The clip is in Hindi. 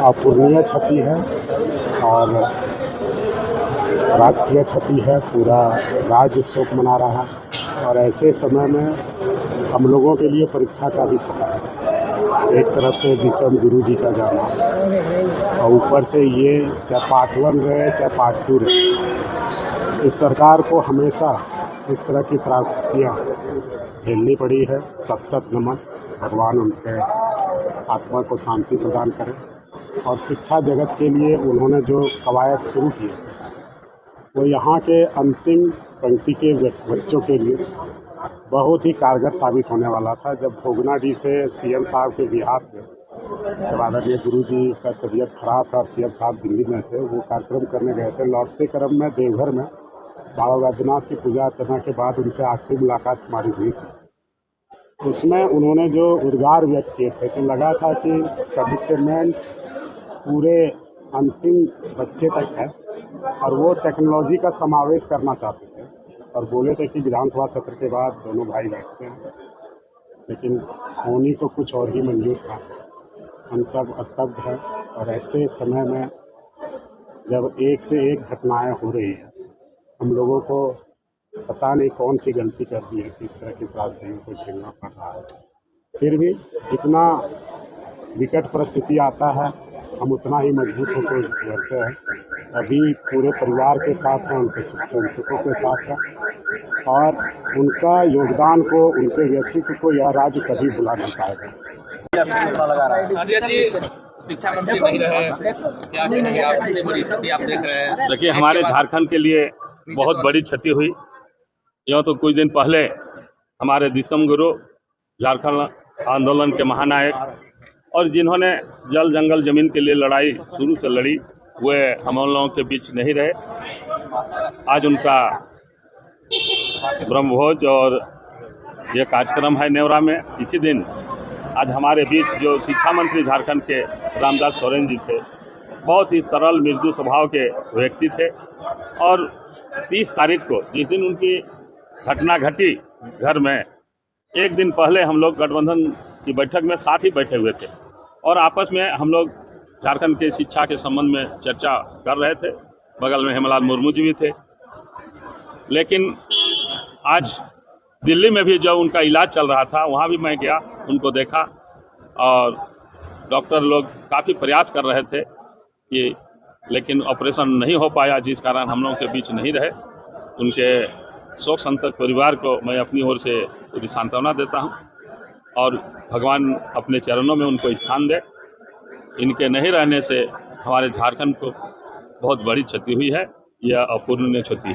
अपूरणीय क्षति है और राजकीय क्षति है। पूरा राज्य शोक मना रहा है और ऐसे समय में हम लोगों के लिए परीक्षा का भी समय है। एक तरफ से विषम गुरु जी का जाना और ऊपर से ये चाहे पार्ट 1 रहे चाहे पार्ट 2 रहे, इस सरकार को हमेशा इस तरह की त्रासदियाँ झेलनी पड़ी है। सत सत नमन, भगवान उनके आत्मा को शांति प्रदान करें। और शिक्षा जगत के लिए उन्होंने जो कवायद शुरू की वो यहाँ के अंतिम पंक्ति के बच्चों के लिए बहुत ही कारगर साबित होने वाला था। जब भोगनाडीह से सीएम साहब के बिहार में जब आदरणीय गुरु जी का तबीयत खराब था और सीएम साहब दिल्ली में थे, वो कार्यक्रम करने गए थे। लौटते क्रम में देवघर में बाबा वैद्यनाथ की पूजा अर्चना के बाद उनसे आखिरी मुलाकात हमारी हुई थी। उसमें उन्होंने जो उद्गार व्यक्त किए थे तो लगा था कि कमिटमेंट पूरे अंतिम बच्चे तक है और वो टेक्नोलॉजी का समावेश करना चाहते थे और बोले थे कि विधानसभा सत्र के बाद दोनों भाई बैठते हैं, लेकिन होनी को कुछ और ही मंजूर था। हम सब स्तब्ध हैं और ऐसे समय में जब एक से एक घटनाएं हो रही हैं, हम लोगों को पता नहीं कौन सी गलती कर दी है, किस तरह की त्रासदियों को झेलना पड़ रहा है। फिर भी जितना विकट परिस्थिति आता है हम उतना ही मजबूत होकर लड़ते हैं। अभी पूरे परिवार के साथ हैं, उनके सुख संतुकों के साथ हैं और उनका योगदान को, उनके व्यक्तित्व को यह राज्य कभी भुला नहीं पाएगा। शिक्षा मंत्री नहीं रहे, क्या कहेंगे आप? इतनी बड़ी क्षति आप देख रहे हैं। देखिए, हमारे झारखंड के लिए बहुत बड़ी क्षति हुई। यूँ तो कुछ दिन पहले हमारे दिसम गुरु, झारखंड आंदोलन के महानायक और जिन्होंने जल जंगल जमीन के लिए लड़ाई शुरू से लड़ी, वे हम लोगों के बीच नहीं रहे। आज उनका ब्रह्मभोज और ये कार्यक्रम है नेवरा में। इसी दिन आज हमारे बीच जो शिक्षा मंत्री झारखंड के रामदास सोरेन जी थे, बहुत ही सरल मृदु स्वभाव के व्यक्ति थे और 30 तारीख को जिस दिन उनकी घटना घटी घर में, एक दिन पहले हम लोग गठबंधन की बैठक में साथ ही बैठे हुए थे और आपस में हम लोग झारखंड के शिक्षा के संबंध में चर्चा कर रहे थे। बगल में हेमलाल मुर्मू जी भी थे। लेकिन आज दिल्ली में भी जब उनका इलाज चल रहा था, वहाँ भी मैं गया, उनको देखा और डॉक्टर लोग काफ़ी प्रयास कर रहे थे कि, लेकिन ऑपरेशन नहीं हो पाया, जिस कारण हम लोगों के बीच नहीं रहे। उनके शोक संतप्त परिवार को मैं अपनी ओर से पूरी सांत्वना देता हूं और भगवान अपने चरणों में उनको स्थान दे। इनके नहीं रहने से हमारे झारखंड को बहुत बड़ी क्षति हुई है, यह अपूरणीय क्षति है।